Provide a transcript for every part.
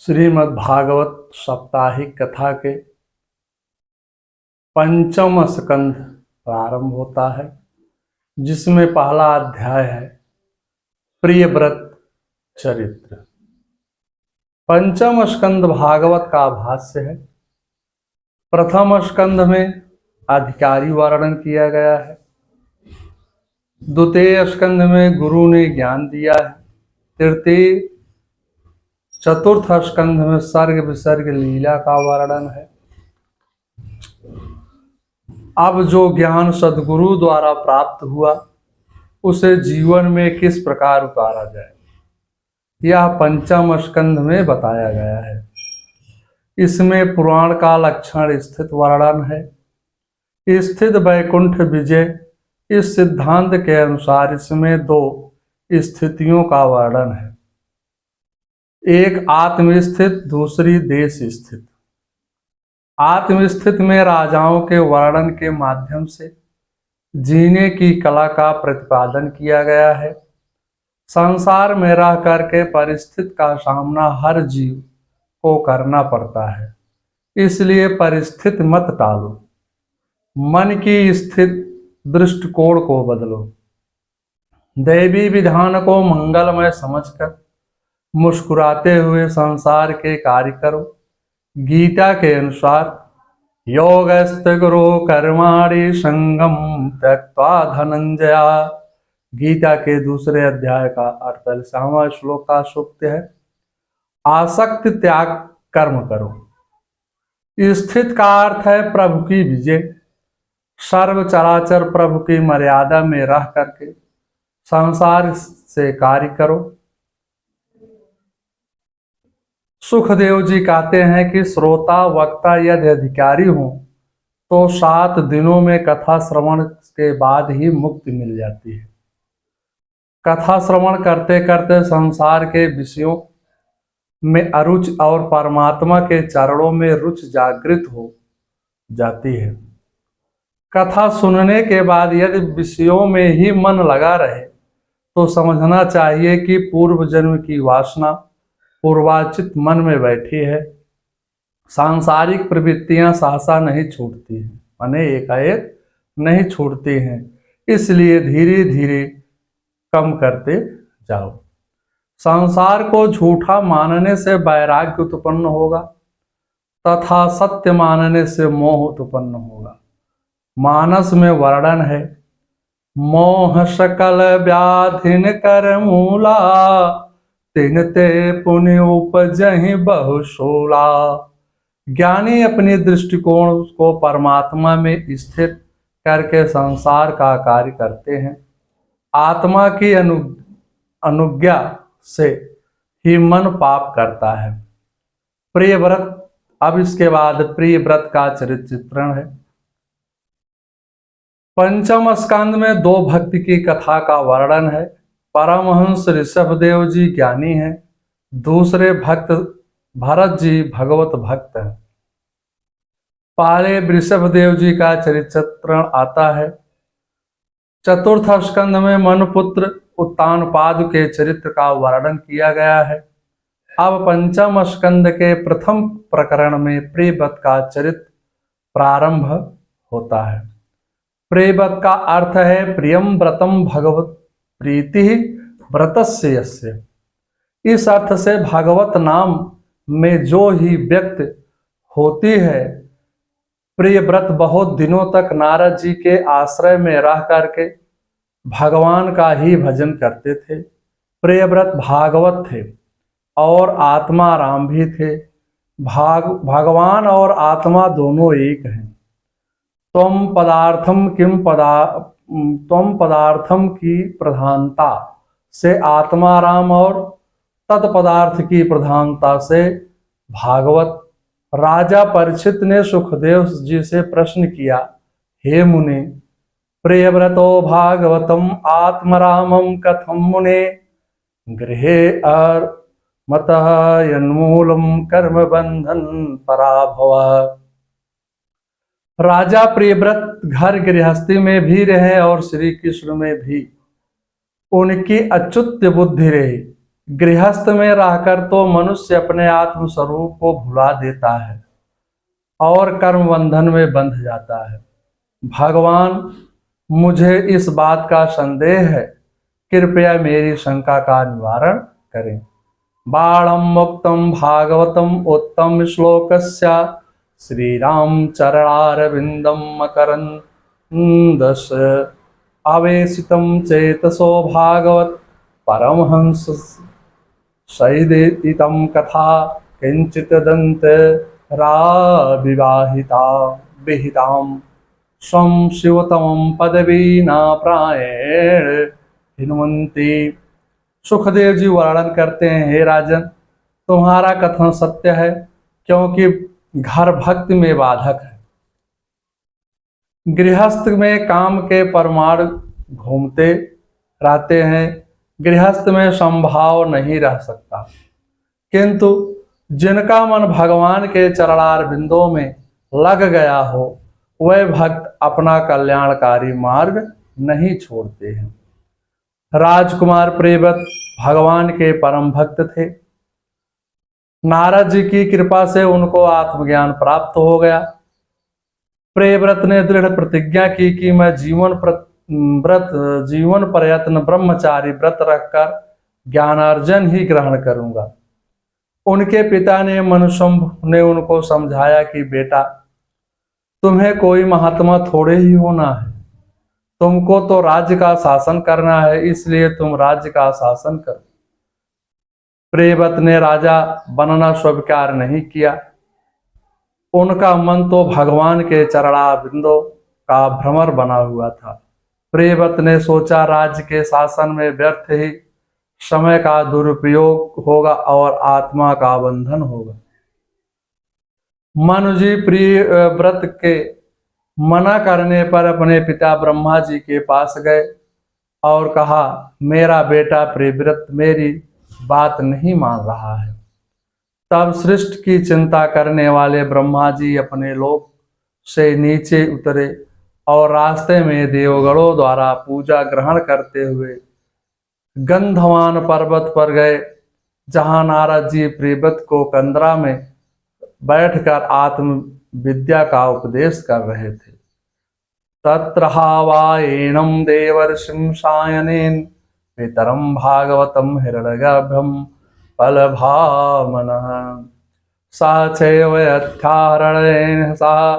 श्रीमद् भागवत साप्ताहिक कथा के पंचम स्कंध प्रारंभ होता है, जिसमें पहला अध्याय है प्रियव्रत चरित्र। पंचम स्कंद भागवत का भाष्य है। प्रथम स्कंद में अधिकारी वर्णन किया गया है। द्वितीय स्कंद में गुरु ने ज्ञान दिया है। तृतीय चतुर्थ स्कंध में सर्ग विसर्ग लीला का वर्णन है। अब जो ज्ञान सद्गुरु द्वारा प्राप्त हुआ उसे जीवन में किस प्रकार उतारा जाए, यह पंचम स्कंध में बताया गया है। इसमें पुराण का लक्षण स्थित वर्णन है। स्थित वैकुंठ विजय, इस सिद्धांत के अनुसार इसमें दो स्थितियों का वर्णन है, एक आत्मस्थित, दूसरी देश स्थित। आत्मस्थित में राजाओं के वर्णन के माध्यम से जीने की कला का प्रतिपादन किया गया है। संसार में रह करके परिस्थिति का सामना हर जीव को करना पड़ता है, इसलिए परिस्थिति मत टालो, मन की स्थित दृष्टिकोण को बदलो। दैवी विधान को मंगलमय समझकर मुस्कुराते हुए संसार के कार्य करो। गीता के अनुसार योगस्थ गुरु कर्माणि संगम त्यक्त्वा धनंजया। गीता के दूसरे अध्याय का 48वां श्लोक का सूक्त है, आसक्ति त्याग कर्म करो। स्थित का अर्थ है प्रभु की विजय। सर्व चराचर प्रभु की मर्यादा में रह करके संसार से कार्य करो। सुखदेव जी कहते हैं कि श्रोता वक्ता यदि अधिकारी हो तो 7 दिनों में कथा श्रवण के बाद ही मुक्ति मिल जाती है। कथा श्रवण करते करते संसार के विषयों में अरुचि और परमात्मा के चरणों में रुचि जागृत हो जाती है। कथा सुनने के बाद यदि विषयों में ही मन लगा रहे तो समझना चाहिए कि पूर्व जन्म की वासना पूर्वाचित मन में बैठी है। सांसारिक प्रवृत्तियां सहसा नहीं छूटती हैं, माने एकाएक नहीं छूटती हैं, इसलिए धीरे धीरे कम करते जाओ। संसार को झूठा मानने से वैराग्य उत्पन्न होगा तथा सत्य मानने से मोह उत्पन्न होगा। मानस में वर्णन है, मोह सकल व्याधिन कर मूला, तिन ते पुण्य उपजहि बहुशूला। ज्ञानी अपने दृष्टिकोण को परमात्मा में स्थित करके संसार का कार्य करते हैं। आत्मा की अनुज्ञा से ही मन पाप करता है। प्रियव्रत, अब इसके बाद प्रियव्रत का चित्रण है। पंचम स्कंद में 2 भक्ति की कथा का वर्णन है। परमहंस ऋषभदेव जी ज्ञानी हैं, दूसरे भक्त भरत जी भगवत भक्त हैं। पहले ऋषभदेव जी का चरित्रण आता है। चतुर्थ स्कंद में मनुपुत्र उत्तानपाद के चरित्र का वर्णन किया गया है। अब पंचम स्कंद के प्रथम प्रकरण में प्रियव्रत का चरित्र प्रारंभ होता है। प्रियव्रत का अर्थ है प्रियम व्रतम भगवत प्रीति व्रतस्य यस्य। इस अर्थ से भागवत नाम में जो ही व्यक्त होती है। प्रियव्रत बहुत दिनों तक नारद जी के आश्रय में रह करके भगवान का ही भजन करते थे। प्रियव्रत भागवत थे और आत्मा राम भी थे। भगवान और आत्मा दोनों एक हैं। त्वम पदार्थम की प्रधानता से आत्मा राम और तत्पदार्थ की प्रधानता से भागवत। राजा परीक्षित ने सुखदेव जी से प्रश्न किया, हे मुने, प्रियव्रतो भागवतम आत्मरामम कथम मुने गृहे मतः यन्मूलम कर्म बंधन पराभव। राजा प्रियव्रत घर गृहस्थी में भी रहे और श्री कृष्ण में भी उनकी अच्युत बुद्धि रही। गृहस्थ में रहकर तो मनुष्य अपने आत्म स्वरूप को भुला देता है और कर्म बंधन में बंध जाता है। भगवान, मुझे इस बात का संदेह है, कृपया मेरी शंका का निवारण करें। बाणं मुक्तं भागवतम् उत्तम श्लोकस्य श्रीराम चरणारविन्दं मकरन्दस्य आवेशितं चेतसो भागवत परमहंस सहितं कथा किंचित दंत विवाहिता विहितां स्वं शिवतमं पदवीना प्रायेण हिन्वन्ति। सुखदेव जी वर्णन करते हैं, हे राजन, तुम्हारा कथन सत्य है, क्योंकि घर भक्ति में बाधक है। गृहस्थ में काम के परमाणु घूमते रहते हैं, गृहस्थ में संभाव नहीं रह सकता। किंतु जिनका मन भगवान के चरणार बिंदों में लग गया हो, वह भक्त अपना कल्याणकारी मार्ग नहीं छोड़ते हैं। राजकुमार प्रियव्रत भगवान के परम भक्त थे। नारद जी की कृपा से उनको आत्मज्ञान प्राप्त हो गया। प्रियव्रत ने दृढ़ प्रतिज्ञा की कि मैं जीवन प्रयत्न ब्रह्मचारी व्रत रखकर ज्ञानार्जन ही ग्रहण करूंगा। उनके पिता ने मनुशंभ ने उनको समझाया कि बेटा, तुम्हें कोई महात्मा थोड़े ही होना है, तुमको तो राज्य का शासन करना है, इसलिए तुम राज्य का शासन करो। प्रियव्रत ने राजा बनना स्वीकार नहीं किया। उनका मन तो भगवान के चरणारविंदों का भ्रमर बना हुआ था। प्रियव्रत ने सोचा, राज्य के शासन में व्यर्थ ही समय का दुरुपयोग होगा और आत्मा का बंधन होगा। मनु जी प्रियव्रत के मना करने पर अपने पिता ब्रह्मा जी के पास गए और कहा, मेरा बेटा प्रियव्रत मेरी बात नहीं मान रहा है। तब सृष्टि की चिंता करने वाले ब्रह्मा जी अपने लोक से नीचे उतरे और रास्ते में देवगणों द्वारा पूजा ग्रहण करते हुए गंधवान पर्वत पर गए, जहां नारद जी प्रियव्रत को कंदरा में बैठकर आत्म विद्या का उपदेश कर रहे थे। तत्र हावायेनं देवर्षिं सायनेन पितरं भागवतं हिरण्यगर्भं फलभामनः सा चैवयथारणेन सह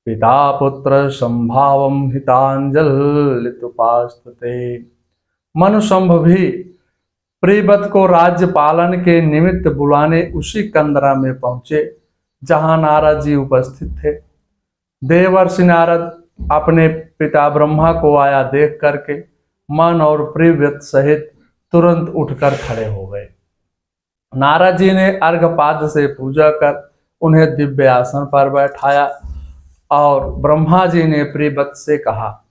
पिता पुत्र संभावं हितांजलितुपास्तुते। मनुशंभ भी प्रियव्रत को राज्य पालन के निमित्त बुलाने उसी कंदरा में पहुंचे जहां नारद जी उपस्थित थे। देवर्षि नारद अपने पिता ब्रह्मा को आया देख करके मन और प्रियव्रत सहित तुरंत उठकर खड़े हो गए। नारद जी ने अर्घपाद से पूजा कर उन्हें दिव्य आसन पर बैठाया और ब्रह्मा जी ने प्रियव्रत से कहा,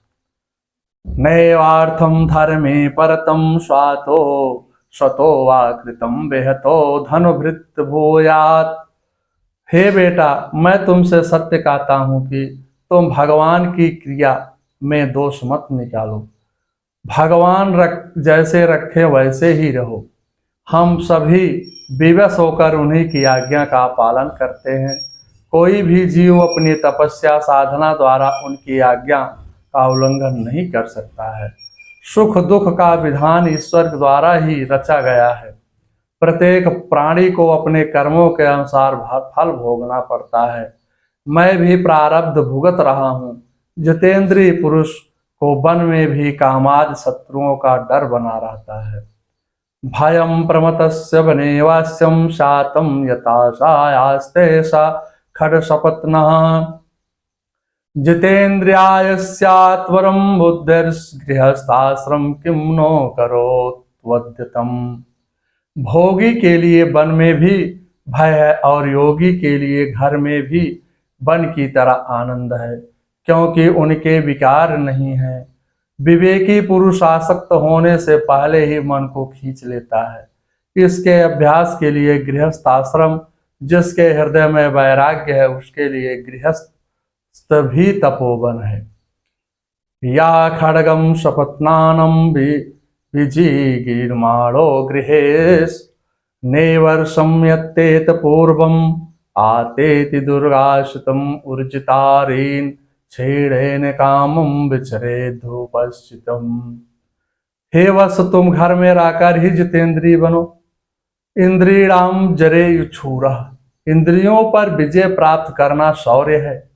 नैवार्थम धर्मे परतम स्वातो स्वतो वा कृतम बेहतो धनुभृत भूयात। हे बेटा, मैं तुमसे सत्य कहता हूं कि तुम भगवान की क्रिया में दोष मत निकालो। भगवान जैसे रखे वैसे ही रहो। हम सभी विवश होकर उन्हीं की आज्ञा का पालन करते हैं। कोई भी जीव अपनी तपस्या साधना द्वारा उनकी आज्ञा का उल्लंघन नहीं कर सकता है। सुख दुख का विधान ईश्वर द्वारा ही रचा गया है। प्रत्येक प्राणी को अपने कर्मों के अनुसार फल भोगना पड़ता है। मैं भी प्रारब्ध भुगत रहा हूँ। जितेंद्रिय पुरुष को वन में भी कामादि शत्रुओं का डर बना रहता है। भयं प्रमतस्य वने वास्यं शातं यथा सायास्ते सा खड्गसपत्नः जितेन्द्रियायस्यात्वरं बुद्धिर्गृहस्थाश्रम किं नो करोत्वद्यतम्। भोगी के लिए वन में भी भय है और योगी के लिए घर में भी वन की तरह आनंद है, क्योंकि उनके विकार नहीं है। विवेकी पुरुष आसक्त होने से पहले ही मन को खींच लेता है। इसके अभ्यास के लिए गृहस्थ आश्रम, जिसके हृदय में वैराग्य है उसके लिए गृहस्थ भी तपोवन है। या खड्गम सपत्नानं विजिगीर्माणो गृहेश नैवर्षं यत्तेत पूर्वम् आतेति दुर्गाश्रितम् ऊर्जितारेण छेड़ेन कामं विचरेद्धुपस्थितम्। हे वत्स, तुम घर में रहकर ही जितेंद्रिय बनो। इंद्रियाम जरे छूरा, इंद्रियों पर विजय प्राप्त करना शौर्य है।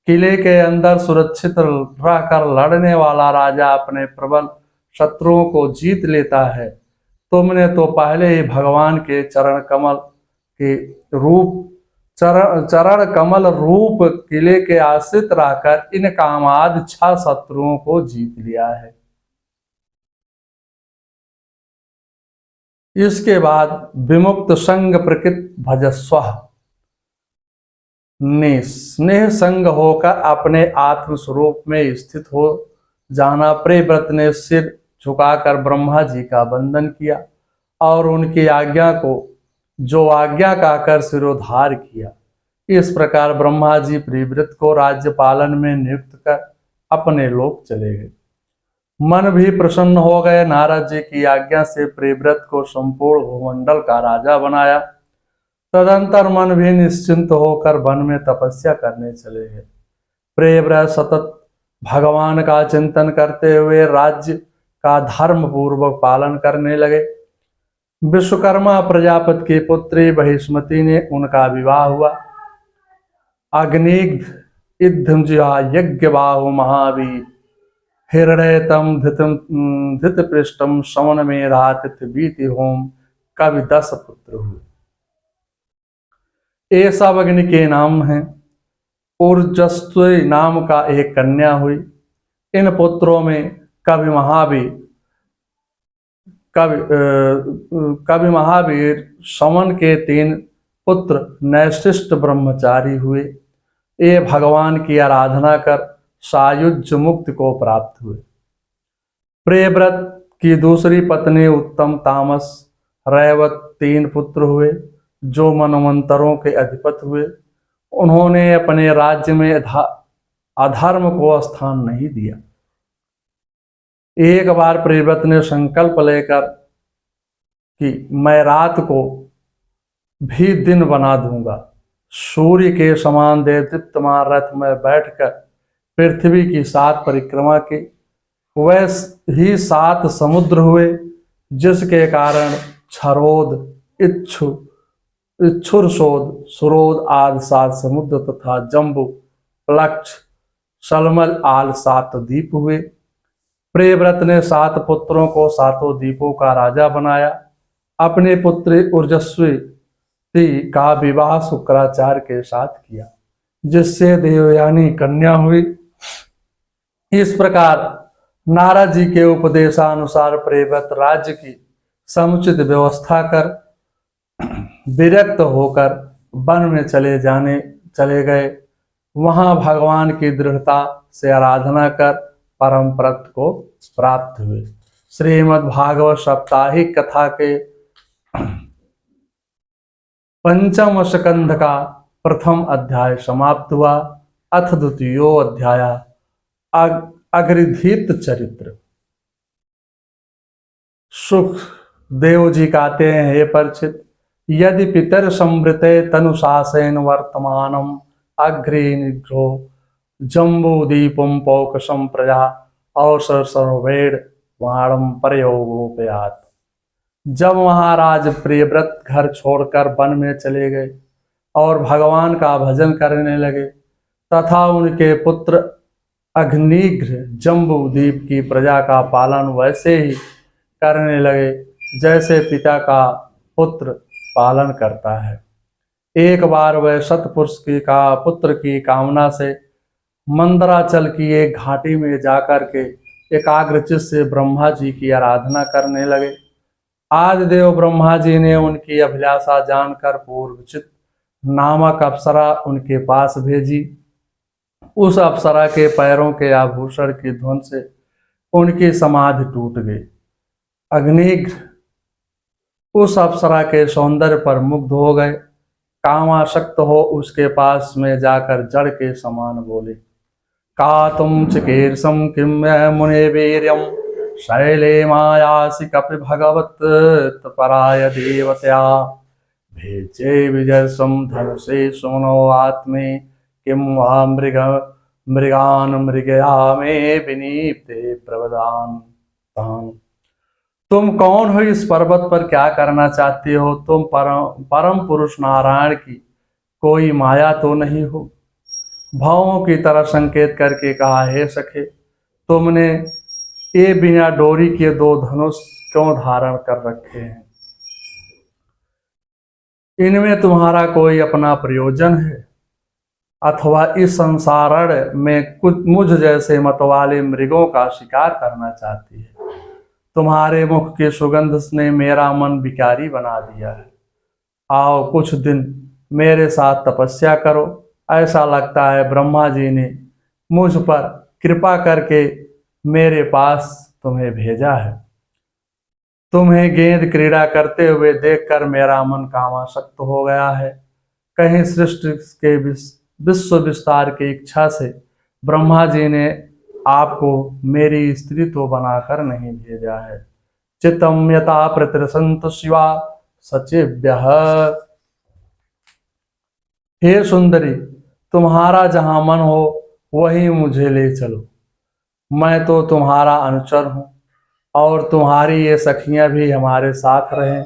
किले के अंदर सुरक्षित रहकर लड़ने वाला राजा अपने प्रबल शत्रुओं को जीत लेता है। तुमने तो पहले ही भगवान के चरण कमल रूप किले के आश्रित रहकर इन कामाद 6 शत्रुओं को जीत लिया है। इसके बाद विमुक्त संग प्रकृत भजस्व, निस्नेह संग होकर अपने आत्म स्वरूप में स्थित हो जाना। प्रियव्रत ने सिर झुकाकर ब्रह्मा जी का वंदन किया और उनकी आज्ञा को जो आज्ञा कहकर सिरोधार किया। इस प्रकार ब्रह्मा जी प्रियव्रत को राज्य पालन में नियुक्त कर अपने लोक चले गए। मन भी प्रसन्न हो गए। नारद जी की आज्ञा से प्रियव्रत को संपूर्ण भूमंडल का राजा बनाया। तदंतर मन भी निश्चिंत होकर वन में तपस्या करने चले गए। प्रियव्रत सतत भगवान का चिंतन करते हुए राज्य का धर्म पूर्वक पालन करने लगे। विश्वकर्मा प्रजापति की पुत्री बहिष्मति ने उनका विवाह हुआ। अग्निग्ध इद्धमजिहा यज्ञ बाहु महावीर हिरण्य तम धित पृष्ठम शवन में रातिथ बीति होम कवि 10 पुत्र हुए। ये सब अग्नि के नाम हैं। ऊर्जस्वी नाम का एक कन्या हुई। इन पुत्रों में कवि महावीर शवन के 3 पुत्र नैशिष्ट ब्रह्मचारी हुए। ये भगवान की आराधना कर सायुज्य मुक्ति को प्राप्त हुए। प्रियव्रत की दूसरी पत्नी उत्तम तामस रैवत 3 पुत्र हुए जो मनवंतरों के अधिपति हुए। उन्होंने अपने राज्य में अधर्म को स्थान नहीं दिया। एक बार प्रियव्रत ने संकल्प लेकर कि मैं रात को भी दिन बना दूंगा। सूर्य के समान देदीप्यमान रथ में बैठकर पृथ्वी की 7 परिक्रमा की। वैसे ही 7 समुद्र हुए जिसके कारण क्षरोद, इच्छुरशोध, सुरोध आदि 7 समुद्र तथा जम्बू, प्लक्ष, सलमल आल 7 द्वीप हुए। प्रियव्रत ने 7 पुत्रों को 7 द्वीपों का राजा बनाया। अपने पुत्री ऊर्जस्वी का विवाह शुक्राचार्य के साथ किया जिससे देवयानी कन्या हुई। इस प्रकार नारद जी के उपदेशानुसार प्रियव्रत राज्य की समुचित व्यवस्था कर विरक्त होकर वन में चले गए। वहां भगवान की दृढ़ता से आराधना कर परम पद को प्राप्त हुए। श्रीमद् भागवत साप्ताहिक कथा के 5वें स्कंध का प्रथम अध्याय समाप्त हुआ। अथ द्वितीयो अध्याय अग्रिधित चरित्र। सुख देव जी कहते हैं, हे परीक्षित, यदि पितर संवृते तनुशासेन वर्तमानम अग्रे निग्रो जम्बूदीपम पौकसम प्रजा अवसर सर्वेण वाणम प्रयोगोपयात। जब महाराज प्रियव्रत घर छोड़कर वन में चले गए और भगवान का भजन करने लगे तथा उनके पुत्र अग्निघ्र जम्बूद्वीप की प्रजा का पालन वैसे ही करने लगे जैसे पिता का पुत्र पालन करता है। एक बार वह सतपुरुष का पुत्र की कामना से मंदराचल की एक घाटी में जाकर के एकाग्रचित्त से ब्रह्मा जी की आराधना करने लगे। आदिदेव ब्रह्मा जी ने उनकी अभिलाषा जानकर पूर्वचित नामक अप्सरा उनके पास भेजी। उस अप्सरा के पैरों के आभूषण की धुन से उनकी समाधि टूट गई। अग्निघ्र उस अप्सरा के सौंदर्य पर मुग्ध हो गए। कामासक्त हो उसके पास में जाकर जड़ के समान बोले, का तुम चिकीर्षम किम मुने वीर्यम शैले मायासि कपि भगवत पराय देवतया भेजे विजयसं धनुषे सुमनो आत्मे किं वा मृगान मृगया में विनीते प्रवदान तान। तुम कौन हो, इस पर्वत पर क्या करना चाहती हो? तुम परम पुरुष नारायण की कोई माया तो नहीं हो? भावों की तरह संकेत करके कहा, हे सखे, तुमने ये बिना डोरी के दो धनुष क्यों धारण कर रखे हैं? इनमें तुम्हारा कोई अपना प्रयोजन है अथवा इस संसारण में कुछ मुझ जैसे मतवाले मृगों का शिकार करना चाहती है? तुम्हारे मुख की सुगंध ने मेरा मन विकारी बना दिया है। आओ कुछ दिन मेरे साथ तपस्या करो। ऐसा लगता है ब्रह्मा जी ने मुझ पर कृपा करके मेरे पास तुम्हें भेजा है। तुम्हें गेंद क्रीड़ा करते हुए देखकर मेरा मन कामासक्त हो गया है। कहीं सृष्टि के विश्व विस्तार की इच्छा से ब्रह्मा जी ने आपको मेरी स्त्री तो बनाकर नहीं भेजा है। चित्तम यथा प्रतिरसंत शिवा सचिव्यः। हे सुंदरी, तुम्हारा जहां मन हो वहीं मुझे ले चलो। मैं तो तुम्हारा अनुचर हूँ और तुम्हारी ये सखियां भी हमारे साथ रहें।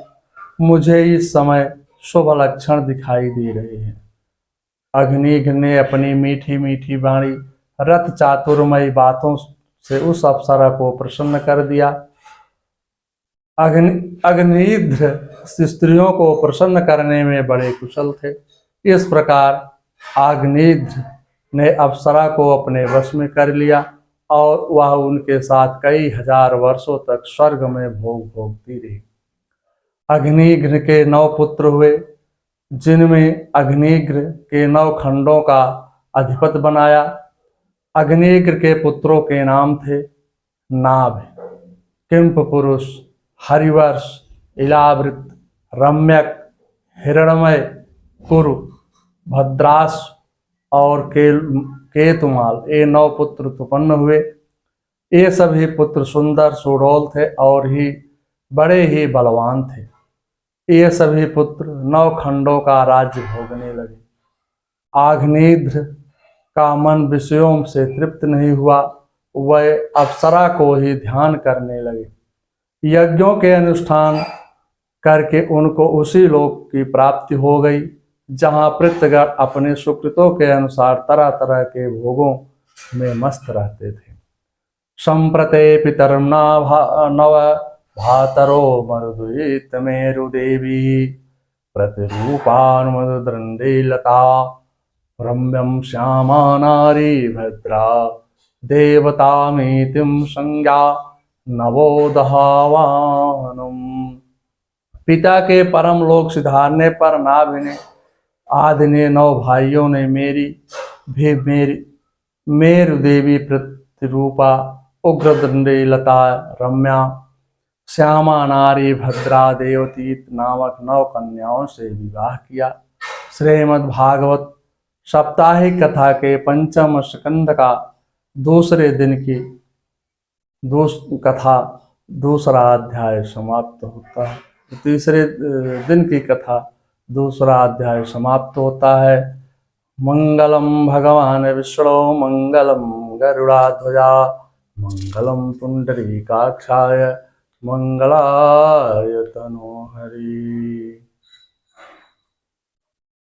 मुझे इस समय शुभ लक्षण दिखाई दे रहे हैं। अग्निघ्न ने अपनी मीठी मीठी वाणी रथ चातुर्मयी बातों से उस अप्सरा को प्रसन्न कर दिया। अग्निध्र स्त्रियों को प्रसन्न करने में बड़े कुशल थे। इस प्रकार अग्निध्र ने अप्सरा को अपने वश में कर लिया और वह उनके साथ कई हजार वर्षों तक स्वर्ग में भोग भोगती रही। अग्निघ्न के 9 पुत्र हुए, जिनमें अग्निघ्न के 9 खंडों का अधिपति बनाया। अग्निघ्न के पुत्रों के नाम थे नाभ, किंप पुरुष, हरिवर्ष, इलावृत, रम्यक, हिरणमय, कुरु, भद्रास और केतुमाल। ये 9 पुत्र उत्पन्न हुए। ये सभी पुत्र सुंदर सुडौल थे और बड़े ही बलवान थे। ये सभी पुत्र 9 खंडों का राज्य भोगने लगे। अग्निध्र का मन विषयों से तृप्त नहीं हुआ। वह अप्सरा को ही ध्यान करने लगे। यज्ञों के अनुष्ठान करके उनको उसी लोक की प्राप्ति हो गई जहाँ पृथ्वीगण अपने सुकृतों के अनुसार तरह तरह के भोगों में मस्त रहते थे। संप्रते पितरम नव भातरो मरुदुत मेरुदेवी प्रतिरूपान मधुदंडे लता रम्यम श्यामा नारी भद्रा देवतामितिम संज्ञा नवोदहावानम। पिता के परम लोक सिधारने पर नाभि ने आदि ने 9 भाइयों ने मेरी मेरु देवी प्रतिरूपा उग्रदंडी लता रम्या श्यामा नारी भद्रा देवती नामक 9 कन्याओं से विवाह किया। श्रीमद् भागवत साप्ताहिक कथा के 5वें स्कंद का दूसरे दिन की कथा दूसरा अध्याय समाप्त होता है। तीसरे दिन की कथा दूसरा अध्याय समाप्त होता है। मंगलम भगवान विष्णु मंगलम गरुड़ाध्वजा मंगलम पुंडरीकाक्षाय मंगलाय तनोहरि।